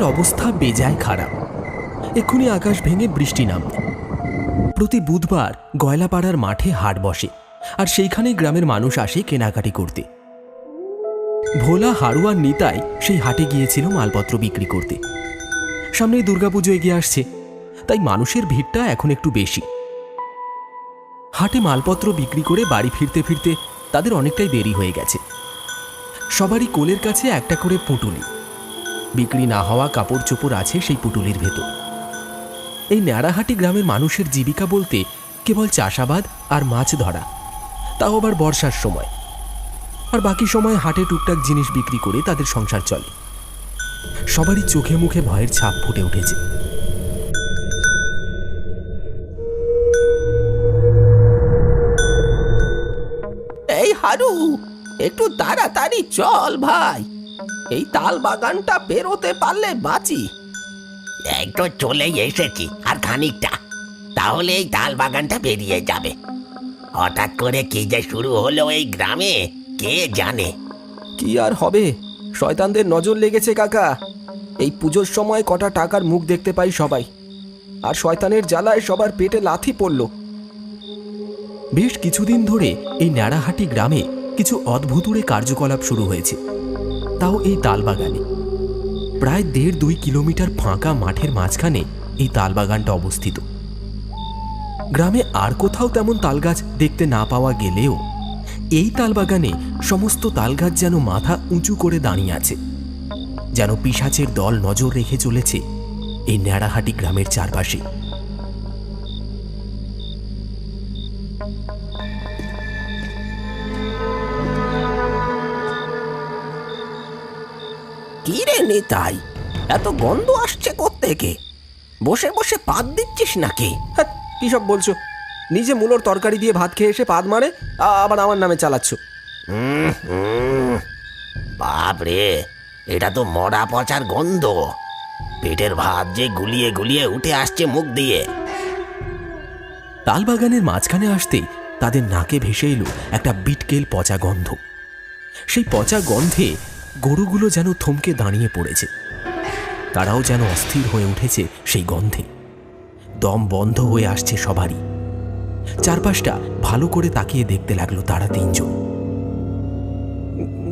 গ্রামের অবস্থা বেজায় খারাপ। এক্ষুনি আকাশ ভেঙে বৃষ্টি নামবে। প্রতি বুধবার গয়লাপাড়ার মাঠে হাট বসে, আর সেইখানেই গ্রামের মানুষ আসে কেনাকাটি করতে। ভোলা, হারু আর নিতাই সেই হাটে গিয়েছিল মালপত্র বিক্রি করতে। সামনেই দুর্গাপুজো এগিয়ে আসছে, তাই মানুষের ভিড়টা এখন একটু বেশি। হাটে মালপত্র বিক্রি করে বাড়ি ফিরতে ফিরতে তাদের অনেকটাই দেরি হয়ে গেছে। সবারই কোলের কাছে একটা করে পুঁটুলি। বিক্রি না হওয়া কাপড় চোপড় আছে সেই পুঁটুলির ভেতর। এই ন্যাড়াহাটি গ্রামের মানুষের জীবিকা বলতে কেবল চাষাবাদ আর মাছ ধরা, তাও আবার বর্ষার সময়। আর বাকি সময় হাটে টুকটাক জিনিস বিক্রি করে তাদের সংসার চলে। সবারই চোখে মুখে ভয়ের ছাপ ফুটে উঠেছে। এই হারু, একটু তাড়াতাড়ি চল ভাই, এই তাল বাগানটা পেরোতে পারলে বাঁচি। এই তো চলেই এসেছি, আর খানিকটা, তাহলে এই তাল বাগানটা বেরিয়ে যাবে। হঠাৎ করে কি যে শুরু হলো এই গ্রামে, কে জানে। কি আর হবে, শয়তানদের নজর লেগেছে কাকা। এই পুজোর সময় কটা টাকার মুখ দেখতে পাই সবাই, আর শয়তানের জ্বালায় সবার পেটে লাথি পড়ল। বেশ কিছুদিন ধরে এই ন্যাড়াহাটি গ্রামে কিছু অদ্ভুতুড়ে কার্যকলাপ শুরু হয়েছে, তাও এই তালবাগানে। প্রায় 1.5-2 কিলোমিটার ফাঁকা মাঠের মাঝখানে এই তালবাগানটা অবস্থিত। গ্রামে আর কোথাও তেমন তালগাছ দেখতে না পাওয়া গেলেও এই তালবাগানে সমস্ত তালগাছ যেন মাথা উঁচু করে দাঁড়িয়ে আছে, যেন পিশাচের দল নজর রেখে চলেছে এই ন্যাড়াহাটি গ্রামের চারপাশে। কি রে নিতাই, এত গন্ধ আসছে কোত্থেকে? বসে বসে পাদ দিচ্ছিস নাকি? কি সব বলছো? নিজে মূলোর তরকারি দিয়ে ভাত খেয়ে এসে পাদ মারে, আবার আমার নামে চালাচ্ছ। বাপরে, এটা তো মরা পচার গন্ধ। পেটের ভাত যে গুলিয়ে গুলিয়ে উঠে আসছে মুখ দিয়ে। তালবাগানের মাঝখানে আসতেই তাদের নাকে ভেসে এলো একটা বিটকেল পচা গন্ধ। সেই পচা গন্ধে গরুগুলো যেন থমকে দাঁড়িয়ে পড়েছে। তারাও যেন অস্থির হয়ে উঠেছে সেই গন্ধে। দম বন্ধ হয়ে আসছে সবারই। চারপাশটা ভালো করে তাকিয়ে দেখতে লাগলো তারা তিনজন।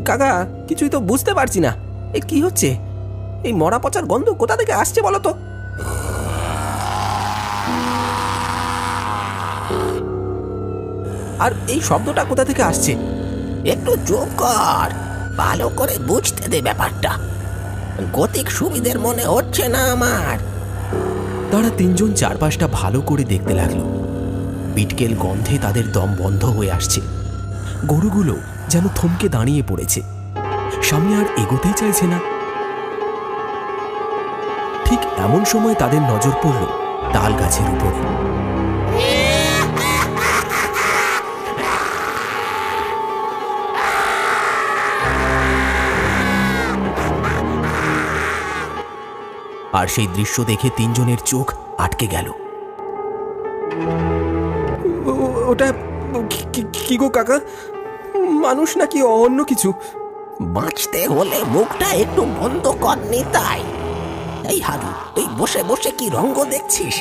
কাকা, কিছুই তো বুঝতে পারছি না, এ কি হচ্ছে? এই মরা পচার গন্ধ কোথা থেকে আসছে বলো তো? আর এই শব্দটা কোথা থেকে আসছে? একটু চুপ কর, ভালো করে বুঝতে দে ব্যাপারটা। গতিক সুবিধের মনে হচ্ছে না আমার। তারা তিনজন চারপাশটা ভালো করে দেখতে লাগলো। বিটকেল গন্ধে তাদের দম বন্ধ হয়ে আসছে। গরুগুলো যেন থমকে দাঁড়িয়ে পড়েছে, সামনে আর এগোতেই চাইছে না। ঠিক এমন সময় তাদের নজর পড়ল তাল গাছের উপরে। আর সেই দৃশ্য দেখে তিনজনের চোখ আটকে গেল। ওটা কি গো কাকা? মানুষ নাকি অন্য কিছু? বাঁচতে হলে মুখটা একটু বন্ধ কর নিতাই। এই হারু, তুই বসে বসে কি রঙ্গ দেখছিস?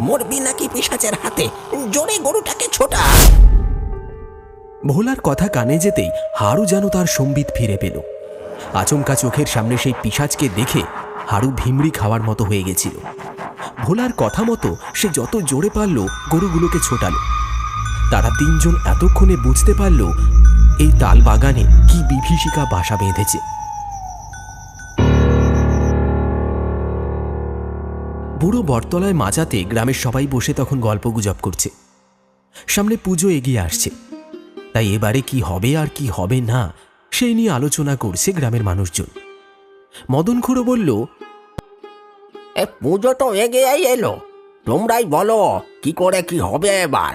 মরবি নাকি পিশাচের হাতে? জোরে গরুটাকে ছোটা। ভোলার কথা কানে যেতেই হারু যেন তার সম্বিত ফিরে পেল। আচমকা চোখের সামনে সেই পিশাচকে দেখে হারু ভিমড়ি খাওয়ার মতো হয়ে গেছিল। ভোলার কথা মতো সে যত জোরে পারল গরুগুলোকে ছোটালো। তারা তিনজন এতক্ষণে বুঝতে পারল এই তাল বাগানে কি বিভীষিকা বাসা বেঁধেছে। বুড়ো বটতলায় মাচাতে গ্রামের সবাই বসে তখন গল্পগুজব করছে। সামনে পুজো এগিয়ে আসছে, তাই এবারে কি হবে আর কি হবে না সেই নিয়ে আলোচনা করছে গ্রামের মানুষজন। মদন খুড়ো বলল, পুজো তো এগিয়েই এলো, তোমরাই বলো কি করে কি হবে এবার।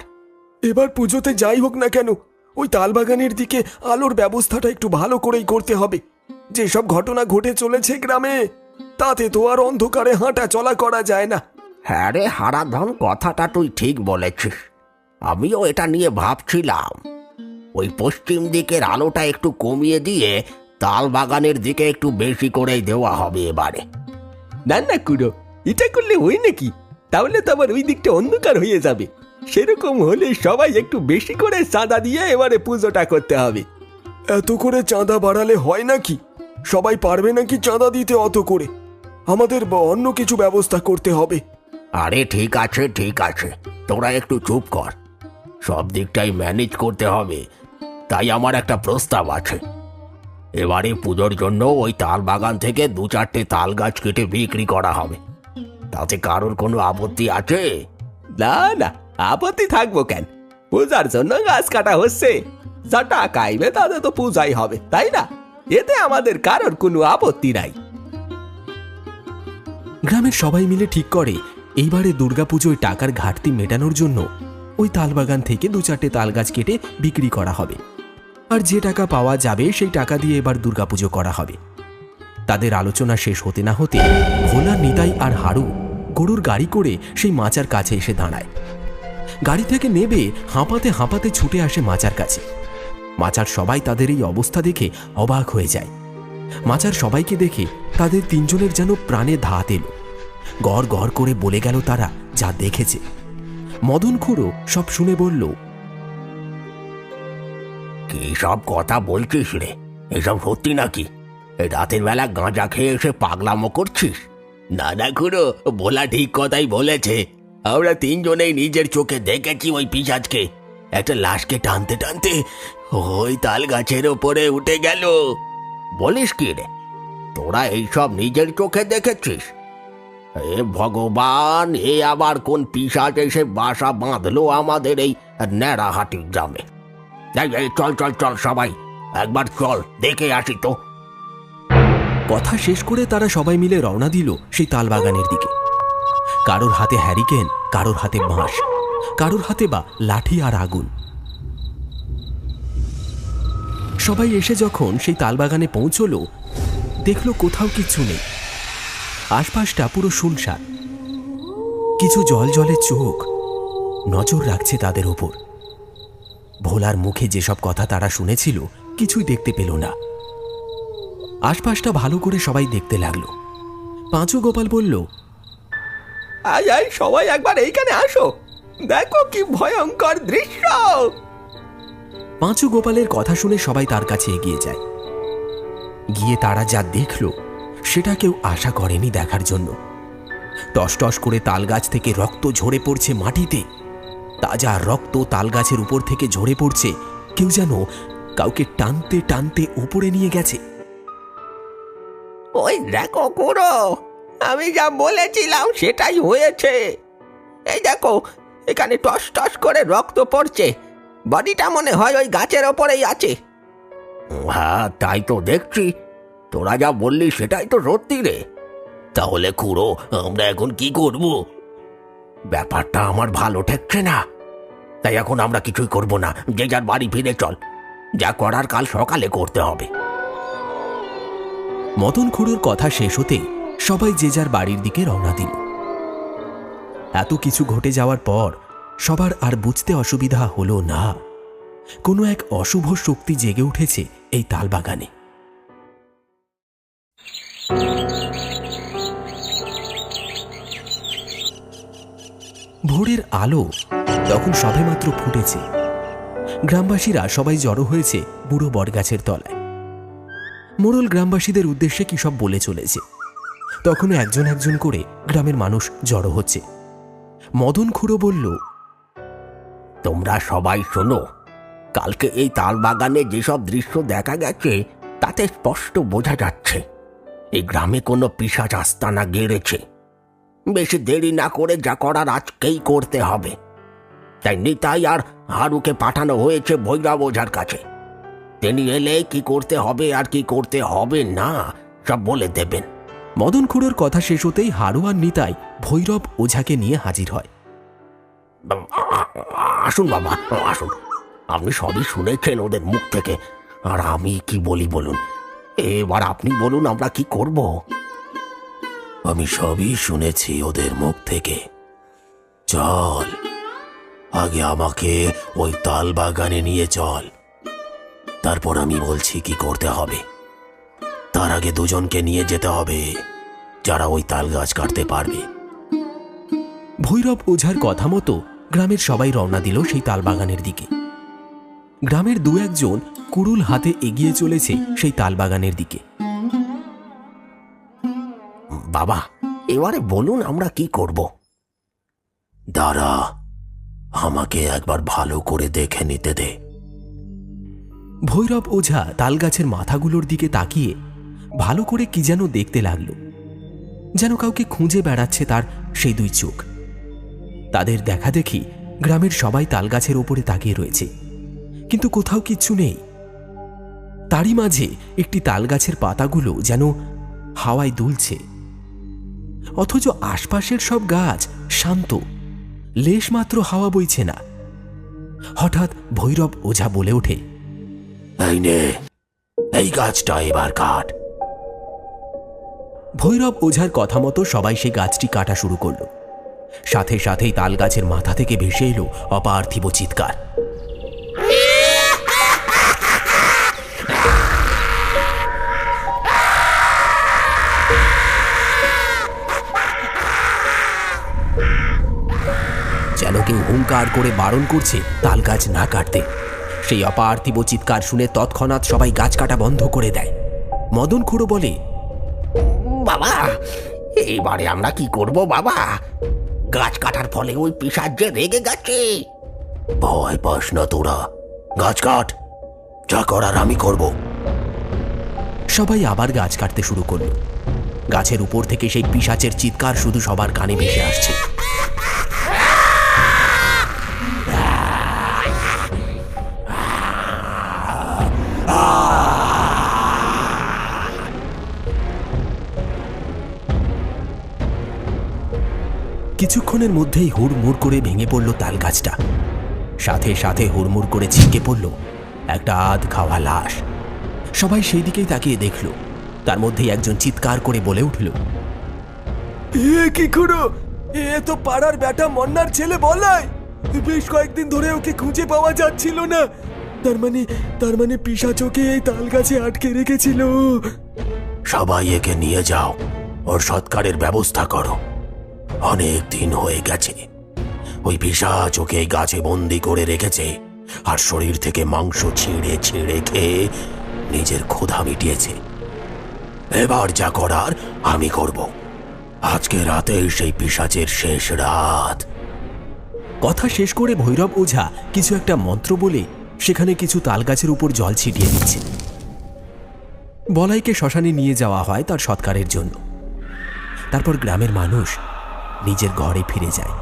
এবার পুজোতে যাই হোক না কেন, ওই তালবাগানের দিকে আলোর ব্যবস্থাটা একটু ভালো করেই করতে হবে। যেসব ঘটনা ঘটে চলেছে গ্রামে, তাতে তো আর অন্ধকারে হাঁটা চলা করা যায় না। হ্যাঁ রে হারাধন, কথাটা তুই ঠিক বলেছিস। আমিও এটা নিয়ে ভাবছিলাম, ওই পশ্চিম দিকের আলোটা একটু কমিয়ে দিয়ে তাল বাগানের দিকে একটু বেশি করেই দেওয়া হবে এবারে। না না কুড়ো, এটা করলে হয় নাকি? তাহলে তো আবার ওই দিকটা অন্ধকার হয়ে যাবে। সেরকম হলে সবাই একটু বেশি করে চাঁদা দিয়ে এবারে পুজোটা করতে হবে। এত করে চাঁদা বাড়ালে হয় নাকি? সবাই পারবে নাকি চাঁদা দিতে অত করে? আমাদের অন্য কিছু ব্যবস্থা করতে হবে। আরে ঠিক আছে ঠিক আছে, তোরা একটু চুপ কর। সব দিকটাই ম্যানেজ করতে হবে। তাই আমার একটা প্রস্তাব আছে। এবারে পুজোর জন্য ওই তাল বাগান থেকে 2-4টে তাল গাছ কেটে বিক্রি করা হবে। তাতে কারোর কোনো আপত্তি আছে? না না, আপত্তি থাকবো কেন? পূজার জন্য গাছ কাটা হচ্ছে, যা টাকা আইবে তাতে তো পূজাই হবে, তাই না? এতে আমাদের কারোর কোনো আপত্তি নাই। গ্রামের সবাই মিলে ঠিক করে এইবারে দুর্গাপুজোয় টাকার ঘাটতি মেটানোর জন্য ওই তালবাগান থেকে 2-4টে তাল গাছ কেটে বিক্রি করা হবে। আর যে টাকা পাওয়া যাবে সেই টাকা দিয়ে এবার দুর্গাপুজো করা হবে। তাদের আলোচনা শেষ হতে না হতে ভোলা, নিতাই আর হাড়ু গরুর গাড়ি করে সেই মাচার কাছে এসে দাঁড়ায়। গাড়ি থেকে নেবে হাঁপাতে হাঁপাতে ছুটে আসে মাচার কাছে। মাচার সবাই তাদের এই অবস্থা দেখে অবাক হয়ে যায়। মাচার সবাইকে দেখে তাদের তিনজনের যেন প্রাণে ধাত এলো। গড় গড় করে বলে গেল তারা যা দেখেছে। মদন খুড়ো সব শুনে বলল, কি সব কথা বলছিস রে? এসব সত্যি নাকি? এই রাতের বেলা গাঁজা খেয়ে এসে পাগলামো করছিস? না না খুড়ো, ভোলা ঠিক কথাই বলেছে। আমরা তিনজনেই নিজের চোখে দেখেছি ওই পিশাচকে একটা লাশকে টানতে টানতে ওই তাল গাছের ওপরে উঠে গেল। বলিস কি রে? তোরা এইসব নিজের চোখে দেখেছিস? এ ভগবান, এ আবার কোন পিশাচ এসে বাসা বাঁধলো আমাদের এই ন্যাড়াহাটি গ্রামে? এই চল চল চল সবাই, একবার চল দেখে আসি তো। কথা শেষ করে তারা সবাই মিলে রওনা দিল সেই তালবাগানের দিকে। কারোর হাতে হ্যারিকেন, কারোর হাতে বাঁশ, কারোর হাতে বা লাঠি আর আগুন। সবাই এসে যখন সেই তালবাগানে পৌঁছলো, দেখলো কোথাও কিচ্ছু নেই। আশপাশটা পুরো শুনশান। কিছু জল জলে চোখ নজর রাখছে তাদের ওপর। ভোলার মুখে যেসব কথা তারা শুনেছিল কিছুই দেখতে পেল না। আশপাশটা ভালো করে সবাই দেখতে লাগলো। পাঁচু গোপাল বলল, আয় আয় সবাই একবার এইখানে আসো, দেখো কি ভয়ঙ্কর দৃশ্য। পাঁচু গোপালের কথা শুনে সবাই তার কাছে এগিয়ে যায়। গিয়ে তারা যা দেখল সেটা কেউ আশা করেনি দেখার জন্য। টস করে তাল গাছ থেকে রক্ত ঝরে পড়ছে মাটিতে। তাজা রক্ত তাল গাছের উপর থেকে ঝরে পড়ছে। কেউ যেন কাউকে টানতে টানতে উপরে নিয়ে গেছে। ওই দেখো খুড়ো, আমি যা বলেছিলাম সেটাই হয়েছে। এই দেখো, এখানে টস টস করে রক্ত পড়ছে। বডিটা মনে হয় ওই গাছের ওপরেই আছে। হ্যাঁ, তাই তো দেখছি। তোরা যা বললি সেটাই তো সত্যি রে। তাহলে খুড়ো, আমরা এখন কি করব? ব্যাপারটা আমার ভালো ঠেকছে না। তাই এখন আমরা কিছুই করব না, যে যার বাড়ি ফিরে চল। যা করার কাল সকালে করতে হবে। মদন খুড়োর কথা শেষ হতেই সবাই যে যার বাড়ির দিকে রওনা দিল। এত কিছু ঘটে যাওয়ার পর সবার আর বুঝতে অসুবিধা হলো না, কোনো এক অশুভ শক্তি জেগে উঠেছে এই তালবাগানে। ভোরের আলো তখন সবেমাত্র ফুটেছে। গ্রামবাসীরা সবাই জড়ো হয়েছে বুড়ো বটগাছের তলায়। মোড়ল গ্রামবাসীদের উদ্দেশ্যে কি সব বলে চলেছে। তখন একজন একজন করে গ্রামের মানুষ জড়ো হচ্ছে। মদন খুড়ো বলল, তোমরা সবাই শোনো, কালকে এই তাল বাগানে যেসব দৃশ্য দেখা গেছে তাতে স্পষ্ট বোঝা যাচ্ছে এই গ্রামে কোনো পিশাচ আস্তানা গেড়েছে। বেশি দেরি না করে যা করার আজকেই করতে হবে। তাই নিতাই আর হারুকে পাঠানো হয়েছে ভৈরব ওঝার কাছে। তিনি এলে কি করতে হবে আর কি করতে হবে না সব বলে দেবেন। মদন খুড়োর কথা শেষ হতেই হারু আর নিতাই ভৈরব ওঝাকে নিয়ে হাজির হয়। আসুন বাবা, আসুন। আপনি সবই শুনেছেন ওদের মুখ থেকে, আর আমি কি বলি বলুন? এবার আপনি বলুন আমরা কি করব? আমি সবই শুনেছি ওদের মুখ থেকে। চল, আগে আমাকে ওই তাল বাগানে নিয়ে চল, তারপর আমি বলছি কি করতে হবে। তার আগে দুজনকে নিয়ে যেতে হবে। যারা ওই তাল গাছ কাটতে পারবে। ভৈরব ওঝার কথা মতো গ্রামের সবাই রওনা দিল সেই তালবাগানের দিকে। গ্রামের দু একজন কুড়ুল হাতে এগিয়ে চলেছে সেই তালবাগানের দিকে। বাবা, এবারে বলুন আমরা কি করব? দাঁড়া, আমাকে একবার ভালো করে দেখে নিতে দে। ভৈরব ওঝা তালগাছের মাথাগুলোর দিকে তাকিয়ে ভালো করে কি যেন দেখতে লাগলো, যেন কাউকে খুঁজে বেড়াচ্ছে তার সেই দুই চোখ। তাদের দেখা দেখি গ্রামের সবাই তালগাছের ওপরে তাকিয়ে রয়েছে, কিন্তু কোথাও কিচ্ছু নেই। তারই মাঝে একটি তালগাছের পাতাগুলো যেন হাওয়ায় দুলছে, অথচ আশপাশের সব গাছ শান্ত, লেশমাত্র হাওয়া বইছে না। হঠাৎ ভৈরব ওঝা বলে ওঠে, এই নে, এই গাছটা এবার কাট। ভৈরব ওঝার কথা মতো সবাই সেই গাছটি কাটা শুরু করল। সাথে সাথেই তাল গাছের মাথা থেকে ভেসে এলো অপার্থিব চিৎকার। যেন কেউ হুঙ্কার করে বারণ করছে তাল গাছ না কাটতে। সেই অপার্থিব চিৎকার শুনে তৎক্ষণাৎ সবাই গাছ কাটা বন্ধ করে দেয়। মদন খুড়ো বলে, বাবা, এইবারে আমরা কি করব বাবা? গাছ কাটার ফলে ওই পিশাচ যে রেগে গেছে। ভয় পাস না তোরা, গাছ কাট, যা করার আমি করব। সবাই আবার গাছ কাটতে শুরু করল। গাছের উপর থেকে সেই পিশাচের চিৎকার শুধু সবার কানে ভেসে আসছে। কিছুক্ষণের মধ্যেই হুড়মুড় করে ভেঙে পড়ল তাল গাছটা। সাথে সাথে হুড়মুড় করে ছিটকে পড়ল একটা আধ খাওয়া লাশ। সবাই সেই দিকেই তাকিয়ে দেখল। তার মধ্যেই একজন চিৎকার করে বলে উঠল, এ কি খুড়ো, এ তো পাড়ার বেটা মন্নার ছেলে বলাই। বেশ কয়েকদিন ধরে ওকে খুঁজে পাওয়া যাচ্ছিল না। তার মানে পিশাচ ওকে এই তাল গাছে আটকে রেখেছিল। সবাই একে নিয়ে যাও, ওর সৎকারের ব্যবস্থা করো। অনেক দিন হয়ে গেছে ওই পিশাচ ওকে এই গাছে বন্দি করে রেখেছে, আর শরীর থেকে মাংস ছিঁড়ে ছিঁড়ে খেয়ে নিজের ক্ষুধা মিটিয়েছে। এবার যা করার আমি করব। আজকে রাতে সেই পিশাচের শেষ রাত। কথা শেষ করে ভৈরব ওঝা কিছু একটা মন্ত্র বলে সেখানে কিছু তালগাছের উপর জল ছিটিয়ে দিচ্ছে। বলাইকে শ্মশানে নিয়ে যাওয়া হয় তার সৎকারের জন্য। তারপর গ্রামের মানুষ নিজের ঘরে ফিরে যায়।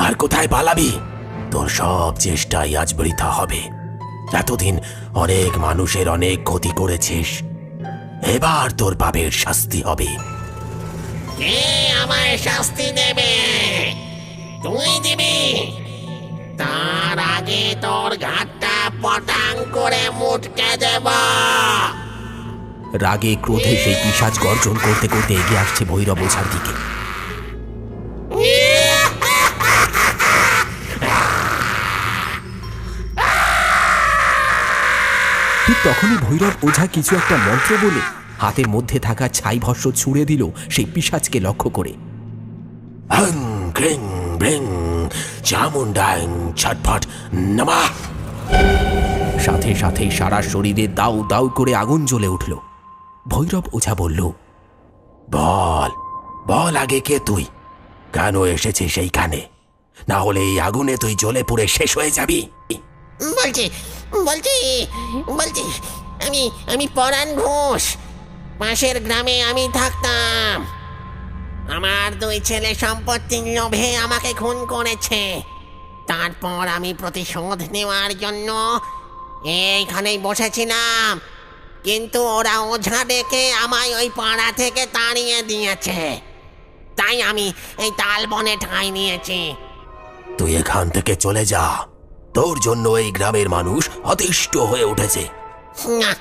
আর কোথায় পালাবি? তোর সব চেষ্টাই আজ বৃথা হবে। এতদিন অনেক মানুষের অনেক ক্ষতি করেছিস, এবার তোর পাপের শাস্তি হবে। কে আমায় শাস্তি দেবে? তুই দিবি? তার আগে তোর ঘাটটা পটাং করে মুটকে দেব। রাগে ক্রোধে সেই পিশাচ গর্জন করতে করতে এগিয়ে আসছে ভৈরব ওঝার দিকে। ঠিক তখনই ভৈরব ওঝা কিছু একটা মন্ত্র বলে হাতের মধ্যে থাকা ছাই ভস্য ছুঁড়ে দিল সেই পিশাচকে লক্ষ্য করে। হং ক্রিং ব্রিং চামুন্ডাং ছটফট নমঃ। সাথে সাথে সারা শরীরে দাউ দাউ করে আগুন জ্বলে উঠল। ভৈরব ওঝা বলল, বল বল আগে কে তুই? কেন এসেছিস সেইখানে? না হলে এই আগুনে তুই জ্বলে পুড়ে শেষ হয়ে যাবি। বলছি বলছি বলছি আমি আমি পরাণ ঘোষ। পাশের গ্রামে আমি থাকতাম। আমার দুই ছেলে সম্পত্তির লোভে আমাকে খুন করেছে। তারপর আমি প্রতিশোধ নেওয়ার জন্য এইখানেই বসেছিলাম, কিন্তু ওরা ওঝা ডেকে আমায় ওই পাড়া থেকে তাড়িয়ে দিয়েছে। তাই আমি এই তালবনে ঠাঁই নিয়েছি। তুই এখান থেকে চলে যা। তোর জন্য এই গ্রামের মানুষ অতিষ্ঠ হয়ে উঠেছে। না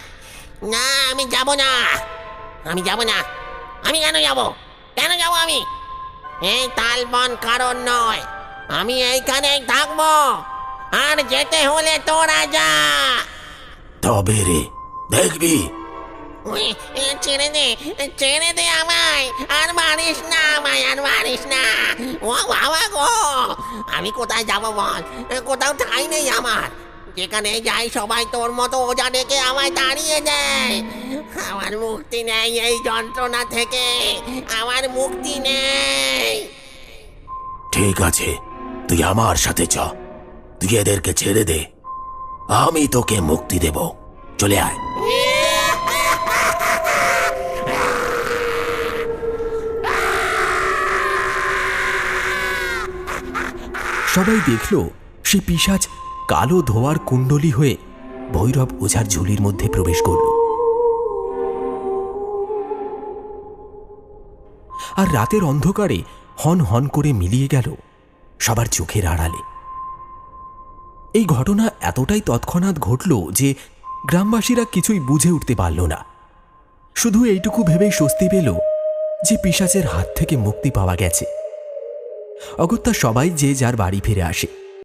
না, আমি যাব না, আমি যাব না। আমি কেন যাব? কেন যাব আমি? এই তালবন কারণ নয়, আমি এইখানেই থাকবো। আর যেতে হলে তোরা যা। তবে রে, দেখবি। উই, ছেড়ে দে আমায়। আর মারিস না আমায়, আর মারিস না। ও বাবা গো, আমি কোথায় যাব বল? কোথাও ঠাঁই নেই আমার। যেখানে যাই সবাই তোর মতো ওজা ডেকে আমায় তাড়িয়ে দেয়। আমার মুক্তি নেই এই যন্ত্রণা থেকে, আমার মুক্তি নেই। ঠিক আছে, তুই আমার সাথে চ। তুই এদেরকে ছেড়ে দে, আমি তোকে মুক্তি দেব। চলে আয়। সবাই দেখল সে পিশাচ কালো ধোয়ার কুণ্ডলী হয়ে ভৈরব ওঝার ঝুলির মধ্যে প্রবেশ করল। আর রাতের অন্ধকারে হন হন করে মিলিয়ে গেল সবার চোখের আড়ালে। এই ঘটনা এতটাই তৎক্ষণাৎ ঘটল যে গ্রামবাসীরা কিছুই বুঝে উঠতে পারল না। শুধু এইটুকু ভেবেই স্বস্তি পেল যে পিশাচের হাত থেকে মুক্তি পাওয়া গেছে। অগত্যা সবাই যে যার বাড়ি ফিরে আসে।